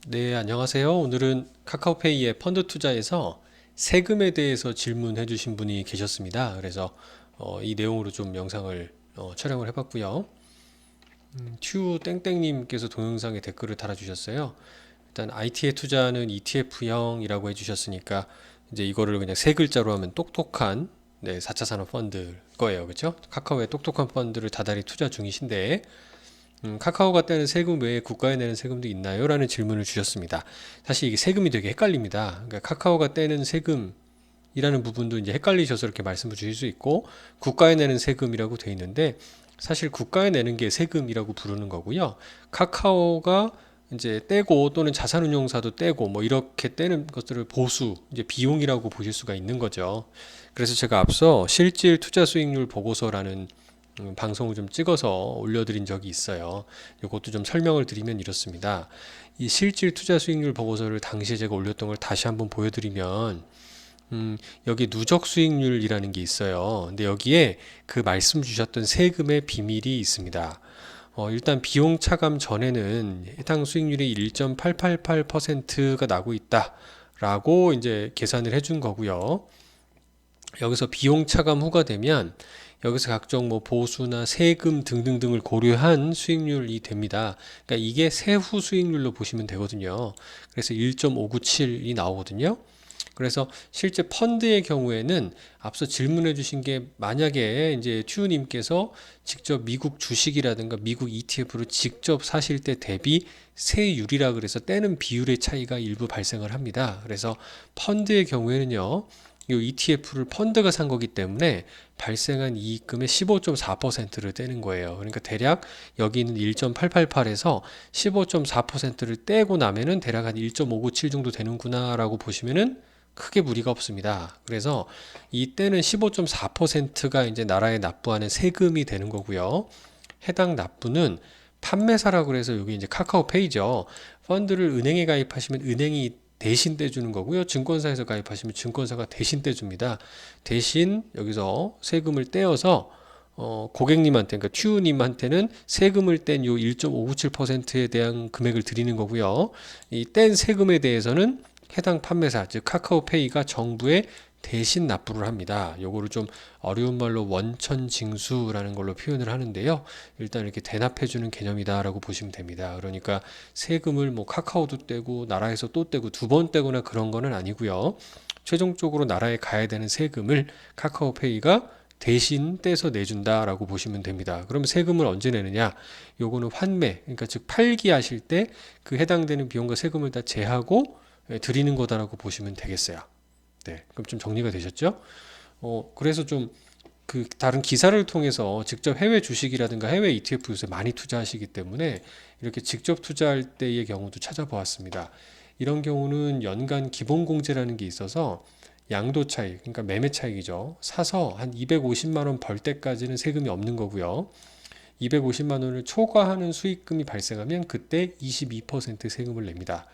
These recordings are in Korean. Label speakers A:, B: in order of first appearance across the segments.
A: 네, 안녕하세요. 오늘은 카카오페이의 펀드 투자에서 세금에 대해서 질문해 주신 분이 계셨습니다. 그래서 이 내용으로 좀 영상을 촬영을 해봤고요. 튜 땡땡님께서 동영상에 댓글을 달아주셨어요. 일단 IT에 투자하는 ETF형이라고 해주셨으니까 이제 이거를 그냥 세 글자로 하면 똑똑한 4차 산업 펀드 거예요. 그렇죠? 카카오의 똑똑한 펀드를 다달이 투자 중이신데 카카오가 떼는 세금 외에 국가에 내는 세금도 있나요? 라는 질문을 주셨습니다. 사실 이게 세금이 되게 헷갈립니다. 그러니까 카카오가 떼는 세금이라는 부분도 이제 헷갈리셔서 이렇게 말씀을 주실 수 있고, 국가에 내는 세금이라고 돼 있는데, 사실 국가에 내는 게 세금이라고 부르는 거고요. 카카오가 이제 떼고 또는 자산운용사도 떼고 뭐 이렇게 떼는 것들을 보수, 이제 비용이라고 보실 수가 있는 거죠. 그래서 제가 앞서 실질 투자 수익률 보고서라는 방송을 좀 찍어서 올려드린 적이 있어요. 이것도 좀 설명을 드리면 이렇습니다. 이 실질 투자 수익률 보고서를 당시에 제가 올렸던 걸 다시 한번 보여드리면 여기 누적 수익률이라는 게 있어요. 근데 여기에 그 말씀 주셨던 세금의 비밀이 있습니다. 일단 비용 차감 전에는 해당 수익률이 1.888%가 나고 있다라고 이제 계산을 해준 거고요. 여기서 비용 차감 후가 되면 여기서 각종 뭐 보수나 세금 등등등을 고려한 수익률이 됩니다. 그러니까 이게 세후 수익률로 보시면 되거든요. 그래서 1.597이 나오거든요. 그래서 실제 펀드의 경우에는 앞서 질문해 주신 게 만약에 이제 튜님께서 직접 미국 주식이라든가 미국 ETF를 직접 사실 때 대비 세율이라 그래서 떼는 비율의 차이가 일부 발생을 합니다. 그래서 펀드의 경우에는요. 이 ETF를 펀드가 산 거기 때문에 발생한 이익금의 15.4%를 떼는 거예요. 그러니까 대략 여기 있는 1.888에서 15.4%를 떼고 나면은 대략 한 1.597 정도 되는구나라고 보시면은 크게 무리가 없습니다. 그래서 이때는 15.4%가 이제 나라에 납부하는 세금이 되는 거고요. 해당 납부는 판매사라고 해서 여기 이제 카카오페이죠. 펀드를 은행에 가입하시면 은행이 대신 떼주는 거고요. 증권사에서 가입하시면 증권사가 대신 떼줍니다. 대신 여기서 세금을 떼어서 고객님한테, 그러니까 튜님한테는 세금을 뗀 요 1.597%에 대한 금액을 드리는 거고요. 이 뗀 세금에 대해서는 해당 판매사, 즉 카카오페이가 정부에 대신 납부를 합니다. 요거를 좀 어려운 말로 원천징수라는 걸로 표현을 하는데요. 일단 이렇게 대납해주는 개념이다라고 보시면 됩니다. 그러니까 세금을 뭐 카카오도 떼고 나라에서 또 떼고 두 번 떼거나 그런 거는 아니고요. 최종적으로 나라에 가야 되는 세금을 카카오페이가 대신 떼서 내준다라고 보시면 됩니다. 그러면 세금을 언제 내느냐? 요거는 환매, 그러니까 즉 팔기하실 때 그 해당되는 비용과 세금을 다 제하고 드리는 거다라고 보시면 되겠어요. 네, 그럼 좀 정리가 되셨죠? 그래서 좀 그 다른 기사를 통해서 직접 해외 주식이라든가 해외 ETF 요새 많이 투자하시기 때문에 이렇게 직접 투자할 때의 경우도 찾아보았습니다. 이런 경우는 연간 기본공제라는 게 있어서 양도 차익, 그러니까 매매 차익이죠. 사서 한 250만 원 벌 때까지는 세금이 없는 거고요. 250만 원을 초과하는 수익금이 발생하면 그때 22% 세금을 냅니다.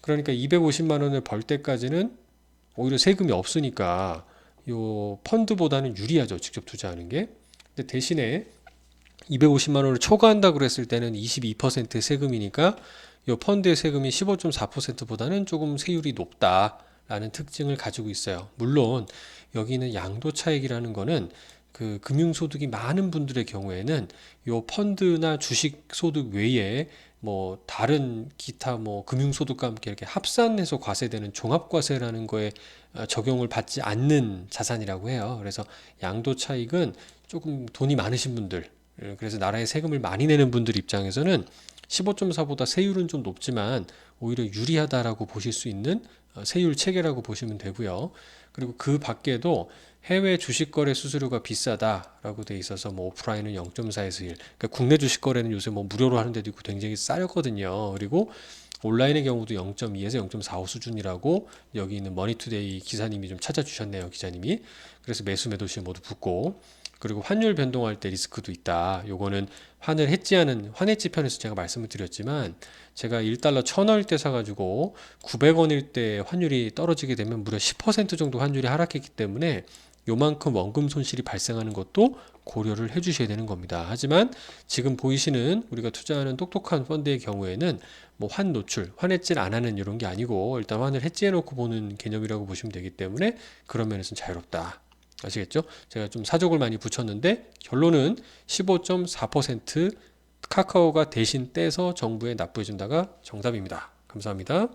A: 그러니까 250만 원을 벌 때까지는 오히려 세금이 없으니까 요 펀드보다는 유리하죠. 직접 투자하는 게. 근데 대신에 250만 원을 초과한다 그랬을 때는 22% 세금이니까 요 펀드의 세금이 15.4%보다는 조금 세율이 높다라는 특징을 가지고 있어요. 물론 여기는 양도 차익이라는 거는 그 금융소득이 많은 분들의 경우에는 요 펀드나 주식 소득 외에 뭐 다른 기타 뭐 금융소득과 함께 이렇게 합산해서 과세되는 종합과세라는 거에 적용을 받지 않는 자산이라고 해요. 그래서 양도 차익은 조금 돈이 많으신 분들, 그래서 나라에 세금을 많이 내는 분들 입장에서는 15.4보다 세율은 좀 높지만 오히려 유리하다라고 보실 수 있는 세율 체계라고 보시면 되고요. 그리고 그 밖에도 해외 주식 거래 수수료가 비싸다라고 돼 있어서 뭐 오프라인은 0.4에서 1. 그러니까 국내 주식 거래는 요새 뭐 무료로 하는 데도 있고 굉장히 싸거든요. 그리고 온라인의 경우도 0.2에서 0.45 수준이라고 여기 있는 머니투데이 기사님이 좀 찾아주셨네요. 기자님이. 그래서 매수 매도시 모두 붙고, 그리고 환율 변동할 때 리스크도 있다. 요거는 환을 해지하는 환해지 편에서 제가 말씀을 드렸지만, 제가 1달러 1,000원일 때 사가지고 900원일 때 환율이 떨어지게 되면 무려 10% 정도 환율이 하락했기 때문에 요만큼 원금 손실이 발생하는 것도 고려를 해주셔야 되는 겁니다. 하지만 지금 보이시는 우리가 투자하는 똑똑한 펀드의 경우에는 뭐 환 노출, 환 해지를 안 하는 이런 게 아니고 일단 환을 해지해 놓고 보는 개념이라고 보시면 되기 때문에 그런 면에서는 자유롭다. 아시겠죠? 제가 좀 사족을 많이 붙였는데 결론은 15.4% 카카오가 대신 떼서 정부에 납부해 준다가 정답입니다. 감사합니다.